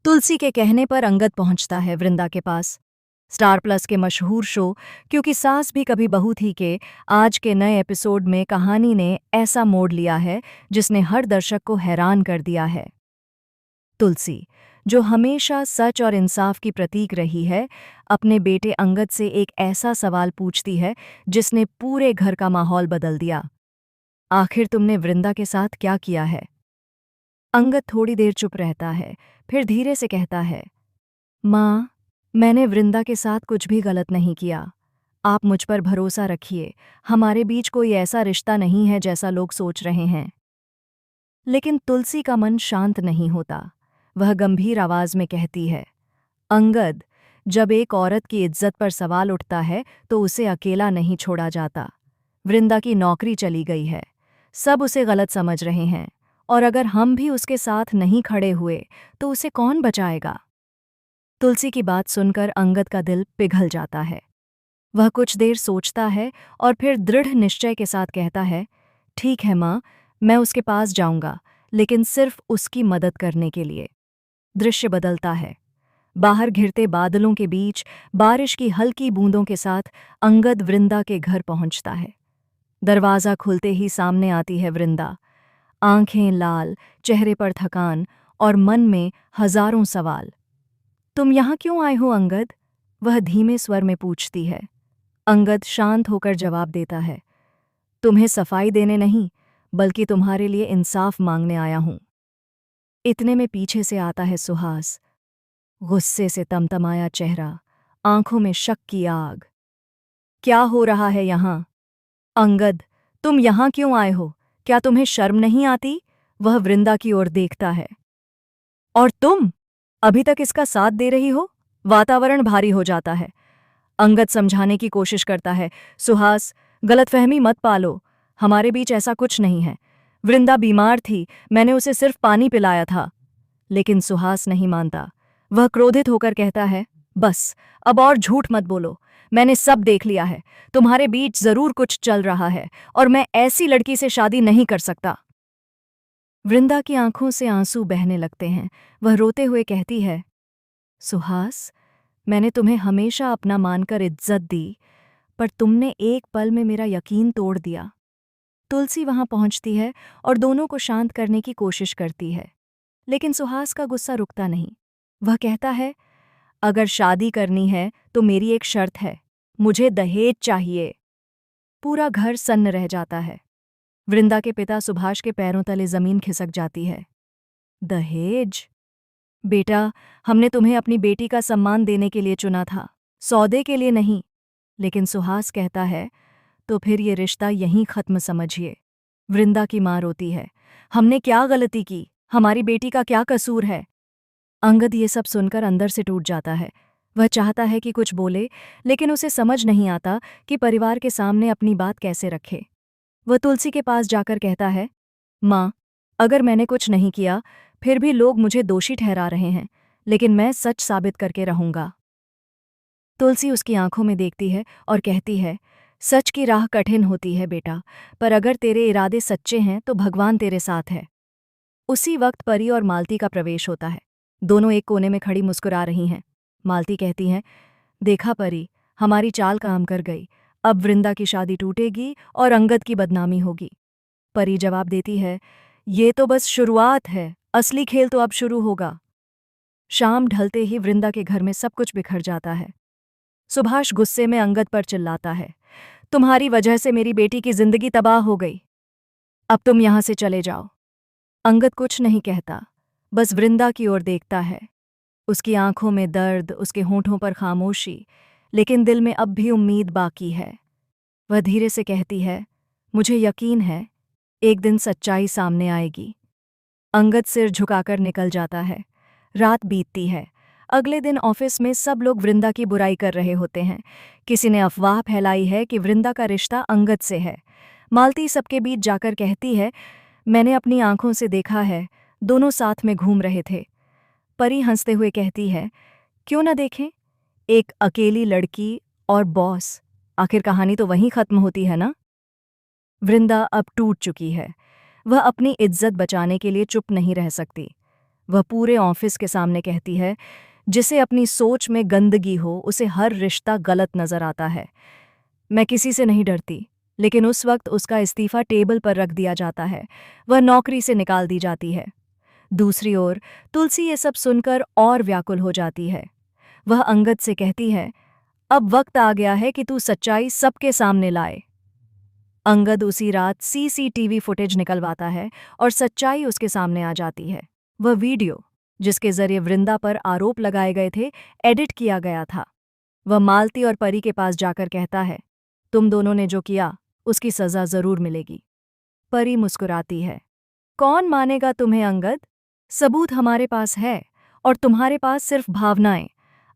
तुलसी के कहने पर अंगद पहुंचता है वृंदा के पास। स्टार प्लस के मशहूर शो क्योंकि सास भी कभी बहू थी के आज के नए एपिसोड में कहानी ने ऐसा मोड़ लिया है जिसने हर दर्शक को हैरान कर दिया है। तुलसी, जो हमेशा सच और इंसाफ की प्रतीक रही है, अपने बेटे अंगद से एक ऐसा सवाल पूछती है जिसने पूरे घर का माहौल बदल दिया। आखिर तुमने वृंदा के साथ क्या किया है? अंगद थोड़ी देर चुप रहता है, फिर धीरे से कहता है, माँ, मैंने वृंदा के साथ कुछ भी गलत नहीं किया। आप मुझ पर भरोसा रखिए, हमारे बीच कोई ऐसा रिश्ता नहीं है जैसा लोग सोच रहे हैं। लेकिन तुलसी का मन शांत नहीं होता। वह गंभीर आवाज में कहती है, अंगद, जब एक औरत की इज्जत पर सवाल उठता है तो उसे अकेला नहीं छोड़ा जाता। वृंदा की नौकरी चली गई है, सब उसे गलत समझ रहे हैं, और अगर हम भी उसके साथ नहीं खड़े हुए तो उसे कौन बचाएगा? तुलसी की बात सुनकर अंगद का दिल पिघल जाता है। वह कुछ देर सोचता है और फिर दृढ़ निश्चय के साथ कहता है, ठीक है माँ, मैं उसके पास जाऊंगा, लेकिन सिर्फ उसकी मदद करने के लिए। दृश्य बदलता है। बाहर घिरते बादलों के बीच बारिश की हल्की बूंदों के साथ अंगद वृंदा के घर पहुंचता है। दरवाज़ा खुलते ही सामने आती है वृंदा। आंखें लाल, चेहरे पर थकान और मन में हजारों सवाल। तुम यहाँ क्यों आए हो अंगद? वह धीमे स्वर में पूछती है। अंगद शांत होकर जवाब देता है, तुम्हें सफाई देने नहीं, बल्कि तुम्हारे लिए इंसाफ मांगने आया हूं। इतने में पीछे से आता है सुहास, गुस्से से तमतमाया चेहरा, आंखों में शक की आग। क्या हो रहा है यहाँ? अंगद, तुम यहाँ क्यों आए हो? क्या तुम्हें शर्म नहीं आती? वह वृंदा की ओर देखता है। और तुम अभी तक इसका साथ दे रही हो? वातावरण भारी हो जाता है। अंगद समझाने की कोशिश करता है, सुहास, गलतफहमी मत पालो, हमारे बीच ऐसा कुछ नहीं है। वृंदा बीमार थी, मैंने उसे सिर्फ पानी पिलाया था। लेकिन सुहास नहीं मानता। वह क्रोधित होकर कहता है, बस, अब और झूठ मत बोलो, मैंने सब देख लिया है। तुम्हारे बीच जरूर कुछ चल रहा है और मैं ऐसी लड़की से शादी नहीं कर सकता। वृंदा की आंखों से आंसू बहने लगते हैं। वह रोते हुए कहती है, सुहास, मैंने तुम्हें हमेशा अपना मानकर इज्जत दी, पर तुमने एक पल में मेरा यकीन तोड़ दिया। तुलसी वहां पहुंचती है और दोनों को शांत करने की कोशिश करती है, लेकिन सुहास का गुस्सा रुकता नहीं। वह कहता है, अगर शादी करनी है तो मेरी एक शर्त है, मुझे दहेज चाहिए। पूरा घर सन्न रह जाता है। वृंदा के पिता सुभाष के पैरों तले जमीन खिसक जाती है। दहेज? बेटा, हमने तुम्हें अपनी बेटी का सम्मान देने के लिए चुना था, सौदे के लिए नहीं। लेकिन सुहास कहता है, तो फिर ये रिश्ता यहीं खत्म समझिए। वृंदा की मां रोती है, हमने क्या गलती की? हमारी बेटी का क्या कसूर है? अंगद ये सब सुनकर अंदर से टूट जाता है। वह चाहता है कि कुछ बोले, लेकिन उसे समझ नहीं आता कि परिवार के सामने अपनी बात कैसे रखे। वह तुलसी के पास जाकर कहता है, माँ, अगर मैंने कुछ नहीं किया, फिर भी लोग मुझे दोषी ठहरा रहे हैं, लेकिन मैं सच साबित करके रहूंगा। तुलसी उसकी आंखों में देखती है और कहती है, सच की राह कठिन होती है बेटा, पर अगर तेरे इरादे सच्चे हैं तो भगवान तेरे साथ है। उसी वक्त परी और मालती का प्रवेश होता है। दोनों एक कोने में खड़ी मुस्कुरा रही हैं। मालती कहती हैं, देखा परी, हमारी चाल काम कर गई। अब वृंदा की शादी टूटेगी और अंगद की बदनामी होगी। परी जवाब देती है, ये तो बस शुरुआत है, असली खेल तो अब शुरू होगा। शाम ढलते ही वृंदा के घर में सब कुछ बिखर जाता है। सुभाष गुस्से में अंगद पर चिल्लाता है, तुम्हारी वजह से मेरी बेटी की जिंदगी तबाह हो गई। अब तुम यहां से चले जाओ। अंगद कुछ नहीं कहता, बस वृंदा की ओर देखता है। उसकी आंखों में दर्द, उसके होंठों पर खामोशी, लेकिन दिल में अब भी उम्मीद बाकी है। वह धीरे से कहती है, मुझे यकीन है, एक दिन सच्चाई सामने आएगी। अंगद सिर झुकाकर निकल जाता है। रात बीतती है। अगले दिन ऑफिस में सब लोग वृंदा की बुराई कर रहे होते हैं। किसी ने अफवाह फैलाई है कि वृंदा का रिश्ता अंगद से है। मालती सबके बीच जाकर कहती है, मैंने अपनी आंखों से देखा है, दोनों साथ में घूम रहे थे। परी हंसते हुए कहती है, क्यों न देखें, एक अकेली लड़की और बॉस, आखिर कहानी तो वहीं खत्म होती है ना। वृंदा अब टूट चुकी है। वह अपनी इज्जत बचाने के लिए चुप नहीं रह सकती। वह पूरे ऑफिस के सामने कहती है, जिसे अपनी सोच में गंदगी हो उसे हर रिश्ता गलत नजर आता है। मैं किसी से नहीं डरती, लेकिन उस वक्त उसका इस्तीफा टेबल पर रख दिया जाता है। वह नौकरी से निकाल दी जाती है। दूसरी ओर तुलसी ये सब सुनकर और व्याकुल हो जाती है। वह अंगद से कहती है, अब वक्त आ गया है कि तू सच्चाई सबके सामने लाए। अंगद उसी रात सीसीटीवी फुटेज निकलवाता है और सच्चाई उसके सामने आ जाती है। वह वीडियो, जिसके जरिए वृंदा पर आरोप लगाए गए थे, एडिट किया गया था। वह मालती और परी के पास जाकर कहता है, तुम दोनों ने जो किया उसकी सजा जरूर मिलेगी। परी मुस्कुराती है, कौन मानेगा तुम्हें अंगद? सबूत हमारे पास है और तुम्हारे पास सिर्फ भावनाएं।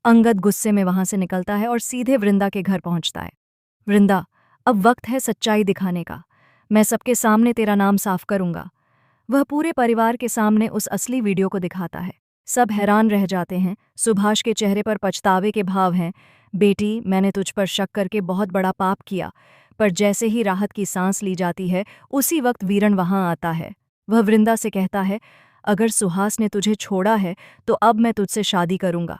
अंगद गुस्से में वहां से निकलता है और सीधे वृंदा के घर पहुंचता है। वृंदा, अब वक्त है सच्चाई दिखाने का। मैं सबके सामने तेरा नाम साफ करूंगा। वह पूरे परिवार के सामने उस असली वीडियो को दिखाता है। सब हैरान रह जाते हैं। सुभाष के चेहरे पर पछतावे के भाव हैं। बेटी, मैंने तुझ पर शक करके बहुत बड़ा पाप किया। पर जैसे ही राहत की सांस ली जाती है, उसी वक्त वीरन वहां आता है। वह वृंदा से कहता है, अगर सुहास ने तुझे छोड़ा है तो अब मैं तुझसे शादी करूंगा,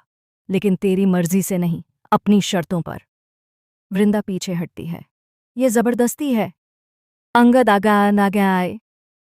लेकिन तेरी मर्जी से नहीं, अपनी शर्तों पर। वृंदा पीछे हटती है। ये जबरदस्ती है। अंगद आगा नागा आए।